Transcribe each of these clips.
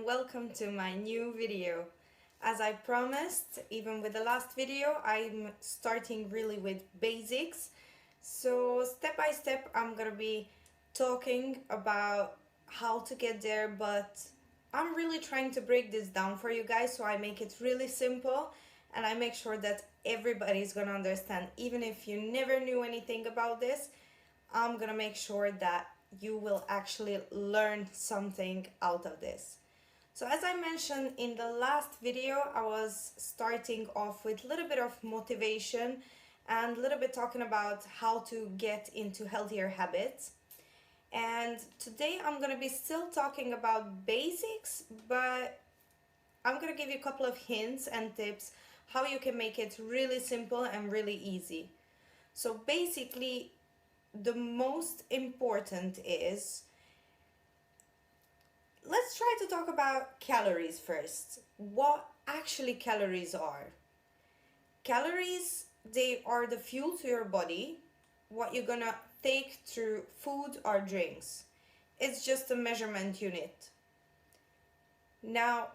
and welcome to my new video. As I promised, even with the last video, I'm starting really with basics. So step by step, I'm gonna be talking about how to get there, but I'm really trying to break this down for you guys so I make it really simple and I make sure that everybody's gonna understand. Even if you never knew anything about this, I'm gonna make sure that you will actually learn something out of this. So as I mentioned in the last video, I was starting off with a little bit of motivation and a little bit talking about how to get into healthier habits. And today I'm gonna be still talking about basics, but I'm gonna give you a couple of hints and tips how you can make it really simple and really easy. So basically, the most important is, let's try to talk about calories first. What actually calories are? Calories, they are the fuel to your body, what you're gonna take through food or drinks. It's just a measurement unit. Now,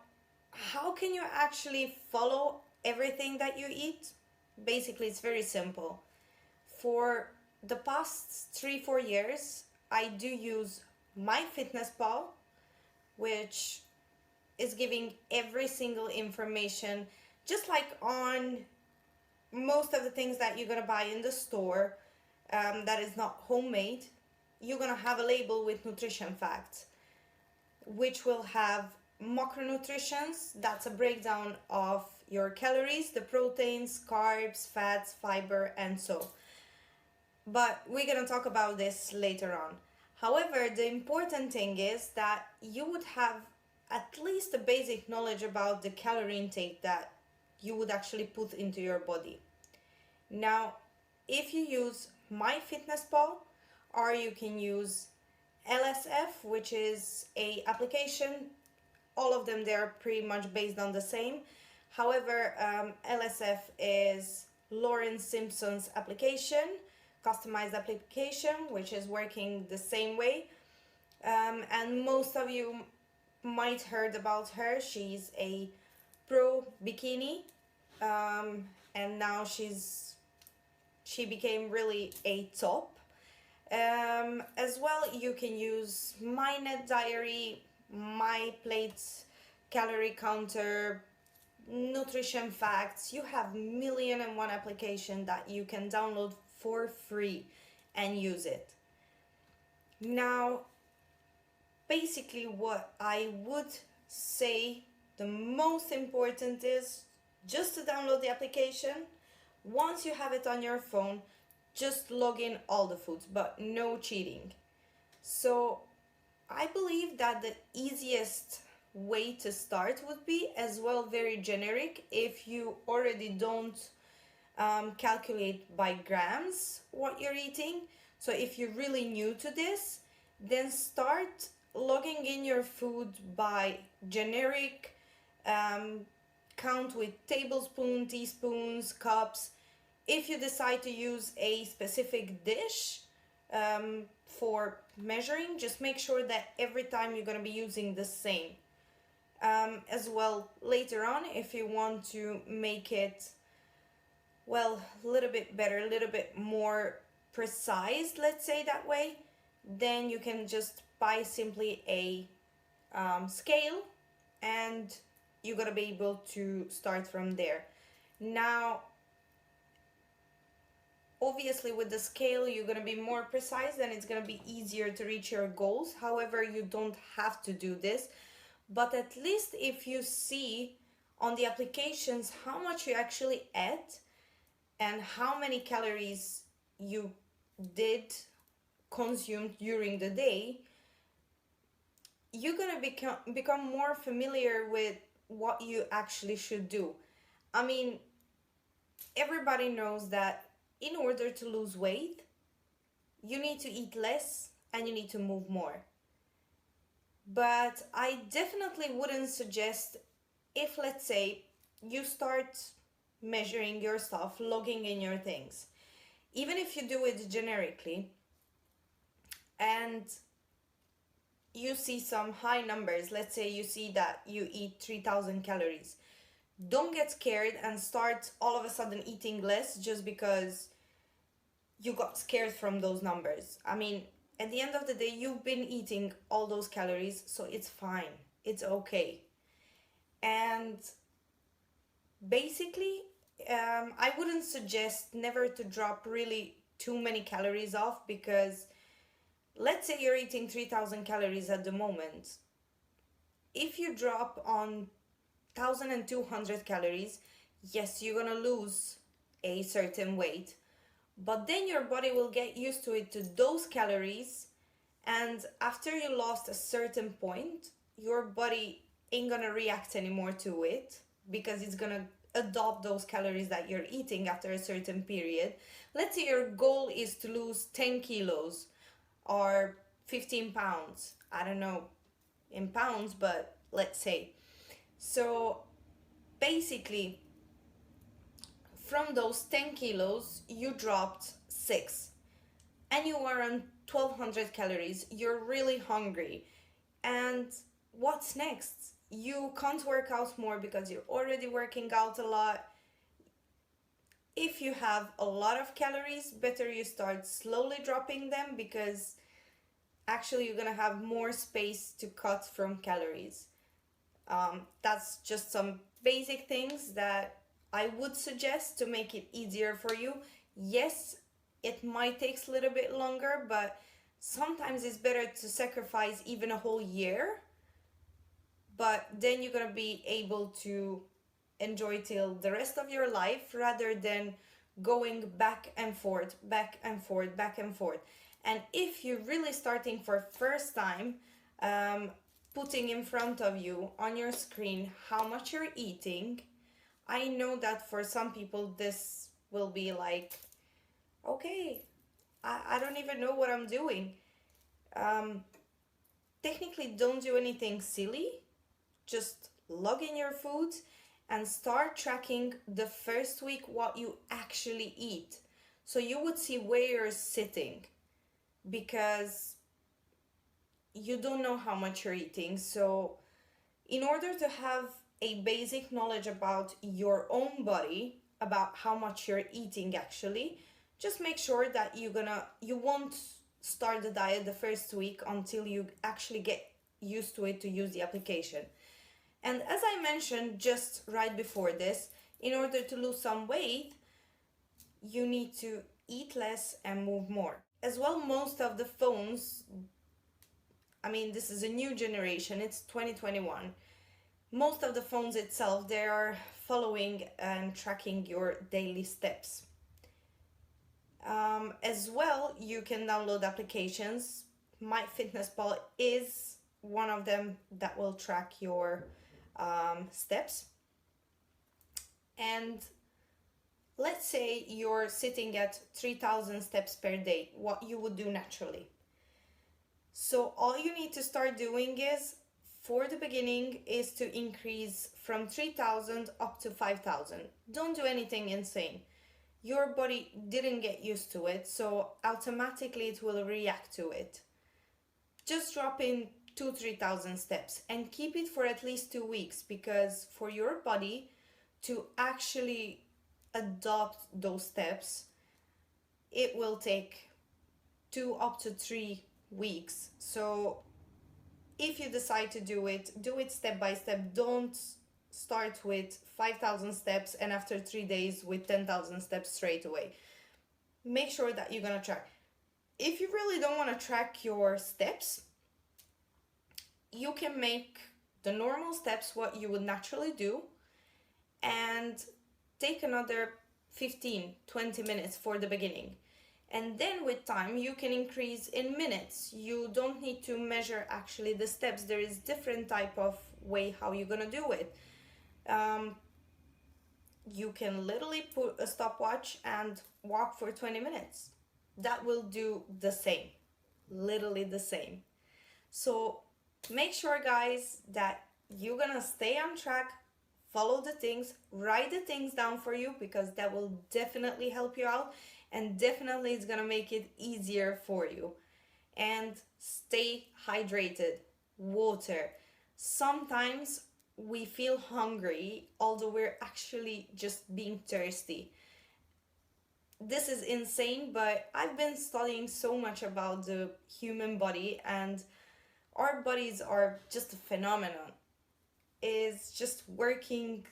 how can you actually follow everything that you eat? Basically, it's very simple. For the past 3-4 years, I do use MyFitnessPal, which is giving every single information, just like on most of the things that you're gonna buy in the store that is not homemade. You're gonna have a label with nutrition facts, which will have macronutrients. That's a breakdown of your calories, the proteins, carbs, fats, fiber, and so. But we're gonna talk about this later on. However, the important thing is that you would have at least a basic knowledge about the calorie intake that you would actually put into your body. Now, if you use MyFitnessPal, or you can use LSF, which is a application, all of them, they're pretty much based on the same. However, LSF is Lauren Simpson's application, customized application, which is working the same way. And most of you might heard about her. She's a pro bikini, and now she became really a top. As well, you can use MyNet Diary, MyPlate, Calorie Counter, Nutrition Facts. You have 1,000,001 application that you can download for free and use it. Now, basically what I would say the most important is just to download the application. Once you have it on your phone, just log in all the foods, but no cheating. So I believe that the easiest way to start would be as well very generic. If you already don't calculate by grams what you're eating, so if you're really new to this, then start logging in your food by generic, count with tablespoon, teaspoons, cups. If you decide to use a specific dish for measuring, just make sure that every time you're going to be using the same. As well, later on, if you want to make it, well, a little bit better, a little bit more precise, let's say that way, then you can just buy simply a scale and you're going to be able to start from there. Now, obviously with the scale you're going to be more precise and it's going to be easier to reach your goals. However, you don't have to do this, but at least if you see on the applications how much you actually ate and how many calories you did consume during the day, you're going to become more familiar with what you actually should do. I mean, everybody knows that in order to lose weight, you need to eat less and you need to move more. But I definitely wouldn't suggest, if let's say you start measuring your stuff, logging in your things, even if you do it generically, and you see some high numbers, let's say you see that you eat 3000 calories, don't get scared and start all of a sudden eating less just because you got scared from those numbers. I mean, at the end of the day, you've been eating all those calories, so it's fine. It's okay. And basically, I wouldn't suggest never to drop really too many calories off, because let's say you're eating 3000 calories at the moment. If you drop on 1200 calories, yes, you're gonna lose a certain weight, but then your body will get used to it, to those calories, and after you lost a certain point, your body ain't gonna react anymore to it, because it's gonna adopt those calories that you're eating after a certain period. Let's say your goal is to lose 10 kilos or 15 pounds. I don't know in pounds, but let's say. So basically, from those 10 kilos, you dropped 6 and you are on 1200 calories. You're really hungry. And what's next? You can't work out more because you're already working out a lot. If you have a lot of calories, better you start slowly dropping them, because actually you're gonna have more space to cut from calories. That's just some basic things that I would suggest to make it easier for you. Yes, it might take a little bit longer, but sometimes it's better to sacrifice even a whole year, but then you're gonna be able to enjoy till the rest of your life, rather than going back and forth, back and forth, back and forth. And if you're really starting for first time, putting in front of you on your screen how much you're eating, I know that for some people this will be like, okay, I don't even know what I'm doing. Technically, don't do anything silly. Just log in your foods and start tracking the first week what you actually eat. So you would see where you're sitting, because you don't know how much you're eating. So in order to have a basic knowledge about your own body, about how much you're eating actually, just make sure that you won't start the diet the first week until you actually get used to it, to use the application. And as I mentioned just right before this, in order to lose some weight, you need to eat less and move more. As well, most of the phones, I mean, this is a new generation, it's 2021. Most of the phones itself, they are following and tracking your daily steps. As well, you can download applications. MyFitnessPal is one of them that will track your steps. And let's say you're sitting at 3000 steps per day, what you would do naturally. So all you need to start doing is, for the beginning, is to increase from 3000 up to 5000. Don't do anything insane. Your body didn't get used to it, so automatically it will react to it. Just drop in 2-3,000 steps and keep it for at least 2 weeks, because for your body to actually adopt those steps, it will take 2 up to 3 weeks. So if you decide to do it step by step. Don't start with 5,000 steps and after 3 days with 10,000 steps straight away. Make sure that you're gonna track. If you really don't want to track your steps, you can make the normal steps what you would naturally do and take another 15-20 minutes for the beginning. And then with time you can increase in minutes. You don't need to measure actually the steps. There is different type of way how you're gonna do it. You can literally put a stopwatch and walk for 20 minutes. That will do the same, literally the same. So make sure, guys, that you're gonna stay on track, follow the things, write the things down for you, because that will definitely help you out, and definitely it's gonna make it easier for you. And stay hydrated. water. Sometimes we feel hungry, although we're actually just being thirsty. This is insane, but I've been studying so much about the human body, and our bodies are just a phenomenon. It's just working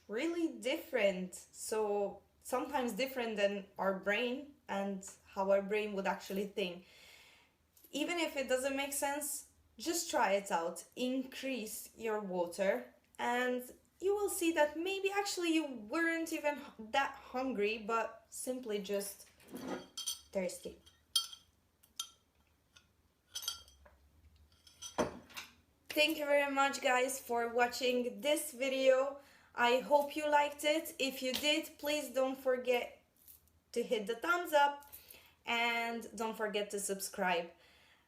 really different. So sometimes different than our brain and how our brain would actually think. Even if it doesn't make sense, just try it out. Increase your water, and you will see that maybe actually you weren't even that hungry, but simply just thirsty. Thank you very much, guys, for watching this video. I hope you liked it. If you did, please don't forget to hit the thumbs up and don't forget to subscribe.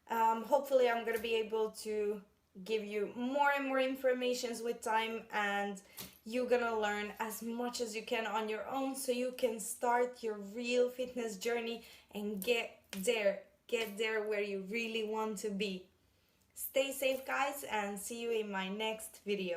Hopefully I'm gonna be able to give you more and more informations with time, and you're gonna learn as much as you can on your own so you can start your real fitness journey and get there where you really want to be. Stay safe, guys, and see you in my next video.